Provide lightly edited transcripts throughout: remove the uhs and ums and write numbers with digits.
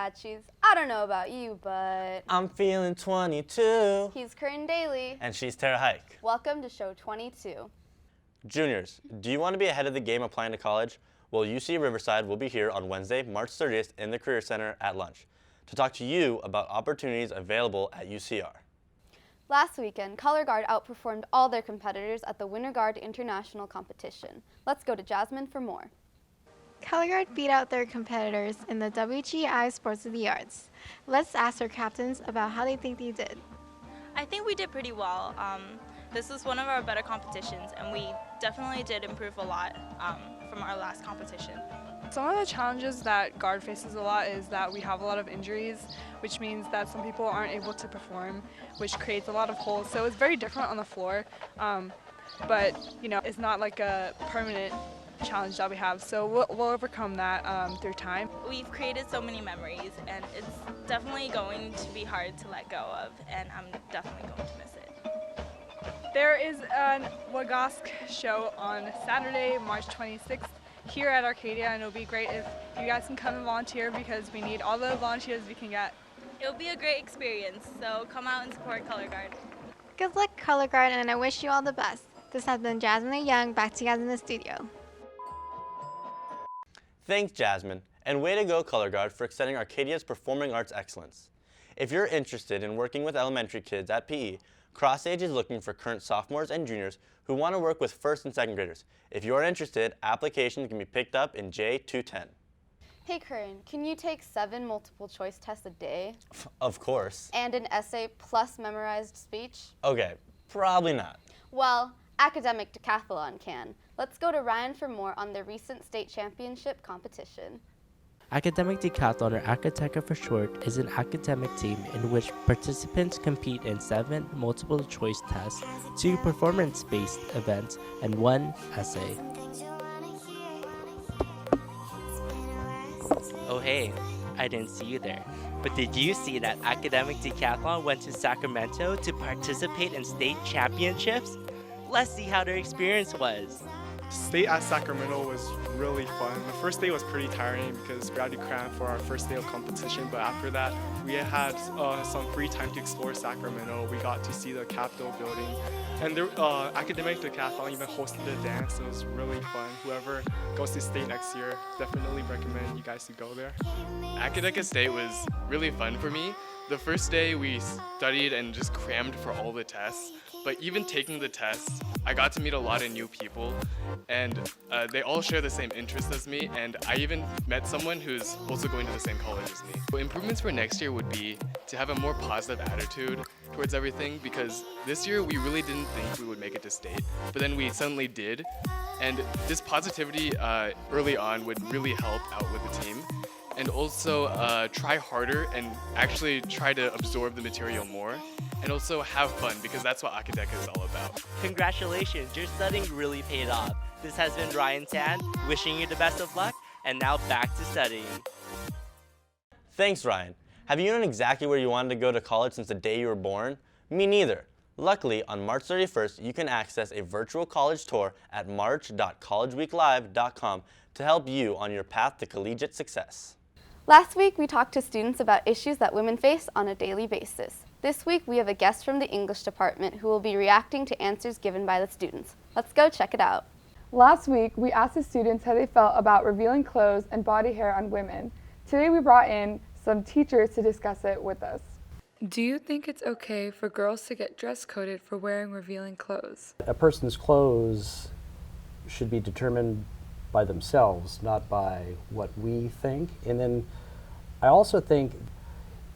catchies. I don't know about you, but I'm feeling 22. He's Corinne Daly. And she's Tara Hike. Welcome to Show 22. Juniors, do you want to be ahead of the game applying to college? Well, UC Riverside will be here on Wednesday, March 30th in the Career Center at lunch to talk to you about opportunities available at UCR. Last weekend, Color Guard outperformed all their competitors at the Winter Guard International Competition. Let's go to Jasmine for more. Color Guard beat out their competitors in the WGI Sports of the Arts. Let's ask their captains about how they think they did. I think we did pretty well. This was one of our better competitions, and we definitely did improve a lot from our last competition. Some of the challenges that Guard faces a lot is that we have a lot of injuries, which means that some people aren't able to perform, which creates a lot of holes. So it's very different on the floor, but it's not like a permanent challenge that we have. So we'll overcome that through time. We've created so many memories, and it's definitely going to be hard to let go of, and I'm definitely going to miss it. There is a Wagask show on Saturday, March 26th. Here at Arcadia, and it'll be great if you guys can come and volunteer because we need all the volunteers we can get. It'll be a great experience, so come out and support Color Guard. Good luck, Color Guard, and I wish you all the best. This has been Jasmine and Young, back to you guys in the studio. Thanks, Jasmine, and way to go, Color Guard, for extending Arcadia's performing arts excellence. If you're interested in working with elementary kids at PE, CrossStage is looking for current sophomores and juniors who want to work with first and second graders. If you're interested, applications can be picked up in J210. Hey Corinne, can you take 7 multiple choice tests a day? Of course. And an essay plus memorized speech? Okay, probably not. Well, Academic Decathlon can. Let's go to Ryan for more on the recent state championship competition. Academic Decathlon, or ACATECA for short, is an academic team in which participants compete in 7 multiple-choice tests, 2 performance-based events, and 1 essay. Oh hey, I didn't see you there. But did you see that Academic Decathlon went to Sacramento to participate in state championships? Let's see how their experience was. State at Sacramento was really fun. The first day was pretty tiring because we had to cram for our first day of competition, but after that we had some free time to explore Sacramento. We got to see the Capitol building, and the Academic Decathlon even hosted a dance. It was really fun. Whoever goes to state next year, definitely recommend you guys to go there. Academic State was really fun for me. The first day we studied and just crammed for all the tests, but even taking the tests, I got to meet a lot of new people, and they all share the same interests as me, and I even met someone who's also going to the same college as me. So improvements for next year would be to have a more positive attitude towards everything, because this year we really didn't think we would make it to state, but then we suddenly did, and this positivity early on would really help out with the team. And also try harder and actually try to absorb the material more, and also have fun, because that's what Academic is all about. Congratulations, your studying really paid off. This has been Ryan Tan, wishing you the best of luck, and now back to studying. Thanks, Ryan. Have you known exactly where you wanted to go to college since the day you were born? Me neither. Luckily, on March 31st, you can access a virtual college tour at march.collegeweeklive.com to help you on your path to collegiate success. Last week, we talked to students about issues that women face on a daily basis. This week, we have a guest from the English department who will be reacting to answers given by the students. Let's go check it out. Last week, we asked the students how they felt about revealing clothes and body hair on women. Today, we brought in some teachers to discuss it with us. Do you think it's okay for girls to get dress coded for wearing revealing clothes? A person's clothes should be determined by themselves, not by what we think. And then I also think,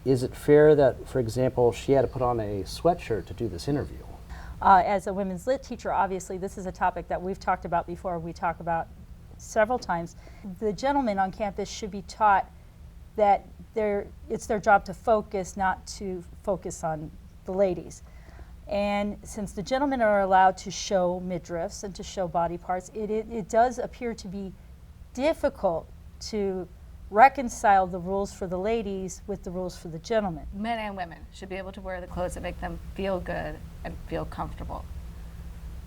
is it fair that, for example, she had to put on a sweatshirt to do this interview? As a women's lit teacher, obviously, this is a topic that we've talked about before. We talk about several times. The gentlemen on campus should be taught that it's their job to focus, not to focus on the ladies. And since the gentlemen are allowed to show midriffs and to show body parts, it does appear to be difficult to reconcile the rules for the ladies with the rules for the gentlemen. Men and women should be able to wear the clothes that make them feel good and feel comfortable.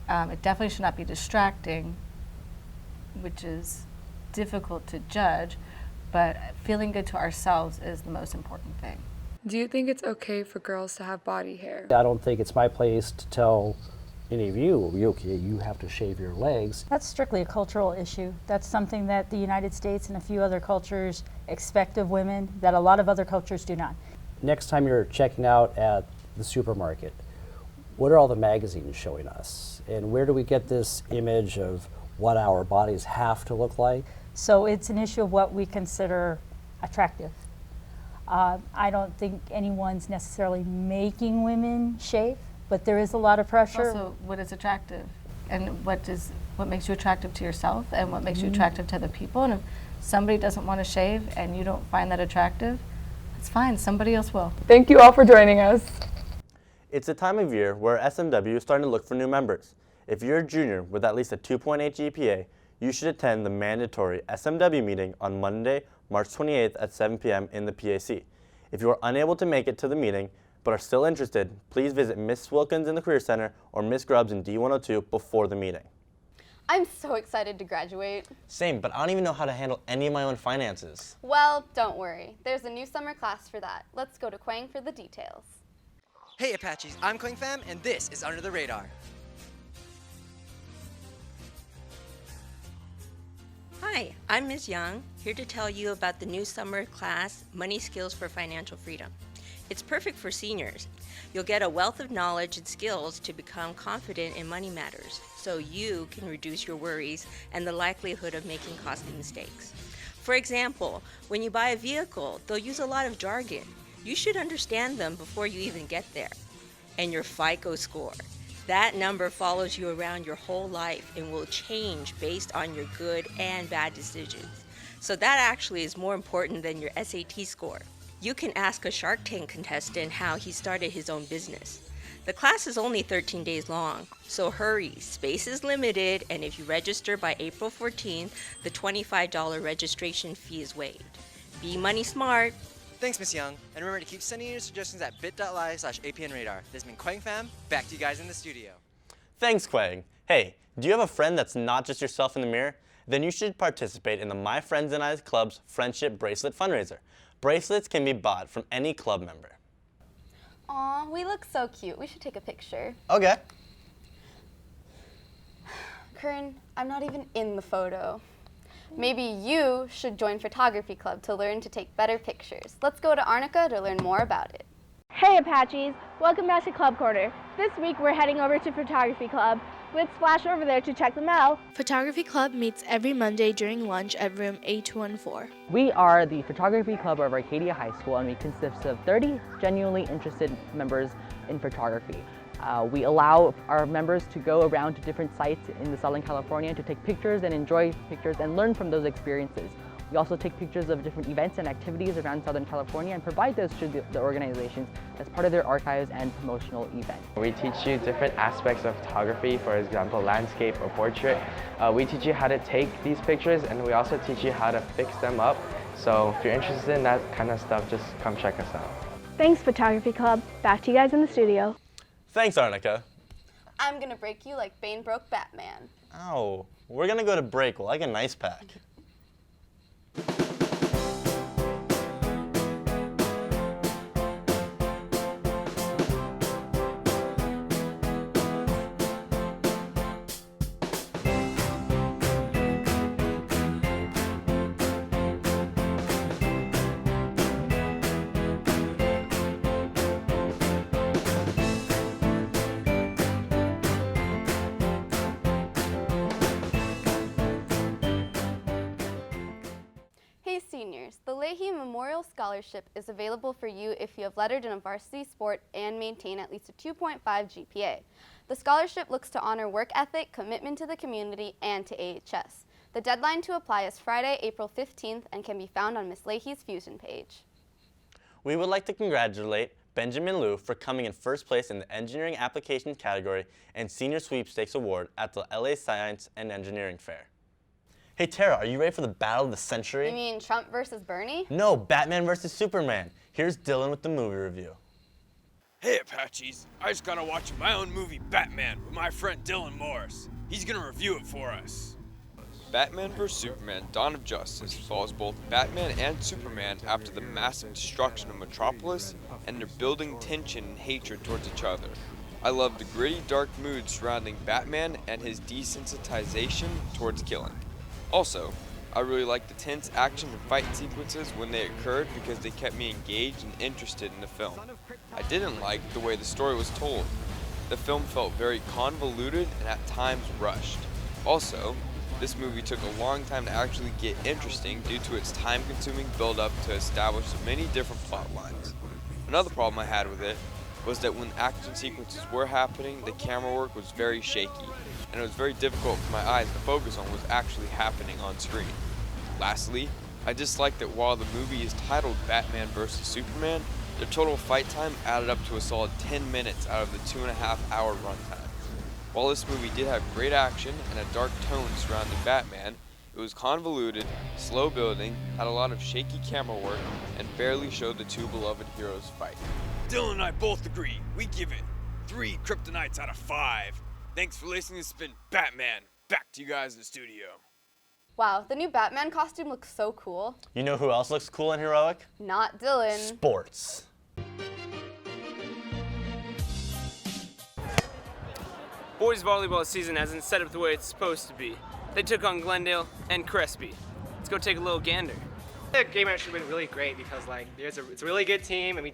It definitely should not be distracting, which is difficult to judge, but feeling good to ourselves is the most important thing. Do you think it's okay for girls to have body hair? I don't think it's my place to tell any of you, okay, you have to shave your legs. That's strictly a cultural issue. That's something that the United States and a few other cultures expect of women that a lot of other cultures do not. Next time you're checking out at the supermarket, what are all the magazines showing us? And where do we get this image of what our bodies have to look like? So it's an issue of what we consider attractive. I don't think anyone's necessarily making women shave, but there is a lot of pressure. Also, what is attractive, and what makes you attractive to yourself, and what makes you attractive to other people. And if somebody doesn't want to shave and you don't find that attractive, it's fine. Somebody else will. Thank you all for joining us. It's a time of year where SMW is starting to look for new members. If you're a junior with at least a 2.8 GPA, you should attend the mandatory SMW meeting on Monday, March 28th at 7 p.m. in the PAC. If you are unable to make it to the meeting but are still interested, please visit Miss Wilkins in the Career Center or Miss Grubbs in D102 before the meeting. I'm so excited to graduate. Same, but I don't even know how to handle any of my own finances. Well, don't worry. There's a new summer class for that. Let's go to Quang for the details. Hey Apaches, I'm Quang Pham, and this is Under the Radar. Hi, I'm Ms. Young, here to tell you about the new summer class, Money Skills for Financial Freedom. It's perfect for seniors. You'll get a wealth of knowledge and skills to become confident in money matters, so you can reduce your worries and the likelihood of making costly mistakes. For example, when you buy a vehicle, they'll use a lot of jargon. You should understand them before you even get there. And your FICO score. That number follows you around your whole life and will change based on your good and bad decisions. So that actually is more important than your SAT score. You can ask a Shark Tank contestant how he started his own business. The class is only 13 days long, so hurry, space is limited, and if you register by April 14th, the $25 registration fee is waived. Be money smart. Thanks, Miss Young, and remember to keep sending your suggestions at bit.ly/APNradar. This has been Quang Pham, back to you guys in the studio. Thanks, Quang. Hey, do you have a friend that's not just yourself in the mirror? Then you should participate in the My Friends and I Club's Friendship Bracelet fundraiser. Bracelets can be bought from any club member. Aw, we look so cute. We should take a picture. Okay. Curran, I'm not even in the photo. Maybe you should join photography club to learn to take better pictures. Let's go to Arnica to learn more about it. Hey Apaches, welcome back to Club Corner. This week we're heading over to Photography Club. Let's splash over there to check them out. Photography Club meets every Monday during lunch at room A214. We are the Photography Club of Arcadia High School, and we consist of 30 genuinely interested members in photography. We allow our members to go around to different sites in the Southern California to take pictures and enjoy pictures and learn from those experiences. We also take pictures of different events and activities around Southern California and provide those to the organizations as part of their archives and promotional events. We teach you different aspects of photography, for example, landscape or portrait. We teach you how to take these pictures, and we also teach you how to fix them up. So if you're interested in that kind of stuff, just come check us out. Thanks, Photography Club. Back to you guys in the studio. Thanks, Arnica. I'm gonna break you like Bane broke Batman. Ow. We're gonna go to break like an ice pack. Seniors, the Leahy Memorial Scholarship is available for you if you have lettered in a varsity sport and maintain at least a 2.5 GPA. The scholarship looks to honor work ethic, commitment to the community, and to AHS. The deadline to apply is Friday, April 15th and can be found on Ms. Leahy's Fusion page. We would like to congratulate Benjamin Liu for coming in first place in the Engineering Applications category and Senior Sweepstakes Award at the LA Science and Engineering Fair. Hey Tara, are you ready for the battle of the century? You mean Trump versus Bernie? No, Batman versus Superman. Here's Dylan with the movie review. Hey Apaches, I just got to watch my own movie Batman with my friend Dylan Morris. He's gonna review it for us. Batman vs. Superman: Dawn of Justice follows both Batman and Superman after the massive destruction of Metropolis, and they're building tension and hatred towards each other. I love the gritty, dark mood surrounding Batman and his desensitization towards killing. Also, I really like the tense action and fight sequences when they occurred because they kept me engaged and interested in the film. I didn't like the way the story was told. The film felt very convoluted and at times rushed. Also, this movie took a long time to actually get interesting due to its time-consuming build-up to establish many different plot lines. Another problem I had with it was that when action sequences were happening, the camera work was very shaky, and it was very difficult for my eyes to focus on what was actually happening on screen. Lastly, I disliked that while the movie is titled Batman vs. Superman, the total fight time added up to a solid 10 minutes out of the 2.5-hour runtime. While this movie did have great action and a dark tone surrounding Batman, it was convoluted, slow building, had a lot of shaky camera work, and barely showed the two beloved heroes fight. Dylan and I both agree. We give it 3 kryptonites out of 5. Thanks for listening to Spin Batman. Back to you guys in the studio. Wow, the new Batman costume looks so cool. You know who else looks cool and heroic? Not Dylan. Sports. Boys volleyball season hasn't set up the way it's supposed to be. They took on Glendale and Crespi. Let's go take a little gander. The game actually went really great because it's a really good team and we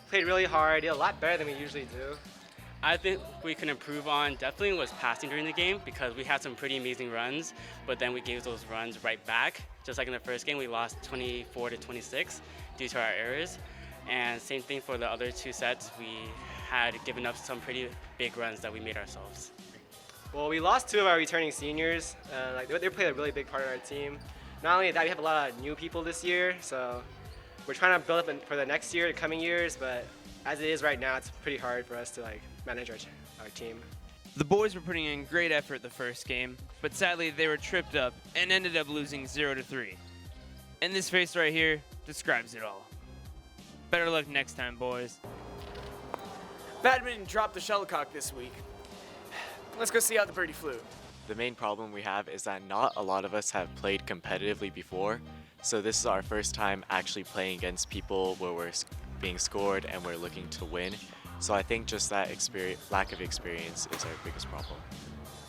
played really hard, did a lot better than we usually do. I think we can improve on definitely was passing during the game because we had some pretty amazing runs, but then we gave those runs right back. Just like in the first game, we lost 24-26 due to our errors. And same thing for the other 2 sets, we had given up some pretty big runs that we made ourselves. Well, we lost 2 of our returning seniors. They played a really big part in our team. Not only that, we have a lot of new people this year, so we're trying to build up for the next year, the coming years, but as it is right now, it's pretty hard for us to manage our team. The boys were putting in great effort the first game, but sadly they were tripped up and ended up losing 0-3. And this face right here describes it all. Better luck next time, boys. Badminton dropped the shuttlecock this week. Let's go see how the birdie flew. The main problem we have is that not a lot of us have played competitively before, so this is our first time actually playing against people where we're being scored and we're looking to win. So I think just that lack of experience is our biggest problem.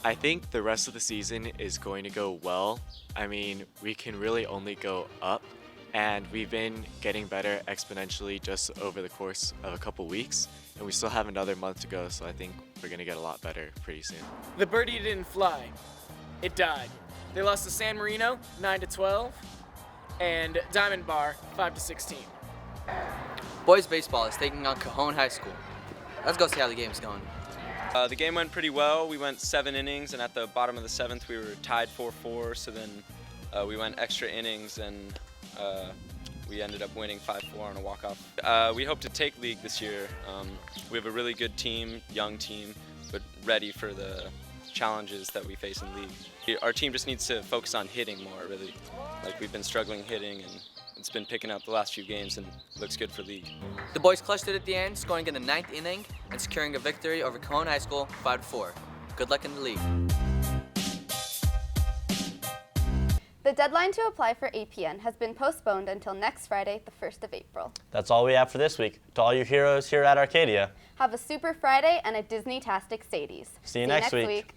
I think the rest of the season is going to go well. I mean, we can really only go up, and we've been getting better exponentially just over the course of a couple weeks, and we still have another month to go, so I think we're going to get a lot better pretty soon. The birdie didn't fly. It died. They lost to San Marino 9-12 and Diamond Bar 5-16. Boys baseball is taking on Cajon High School. Let's go see how the game's going. The game went pretty well. We went 7 innings, and at the bottom of the 7th, we were tied 4-4. So then we went extra innings, and we ended up winning 5-4 on a walk-off. We hope to take league this year. We have a really good team, young team, but ready for the challenges that we face in league. Our team just needs to focus on hitting more, really. We've been struggling hitting, and it's been picking up the last few games and looks good for league. The boys clutched it at the end, scoring in the 9th inning and securing a victory over Cajon High School 5-4. Good luck in the league. The deadline to apply for APN has been postponed until next Friday, the 1st of April. That's all we have for this week. To all you heroes here at Arcadia, have a super Friday and a Disney-tastic Sadies. See you next week.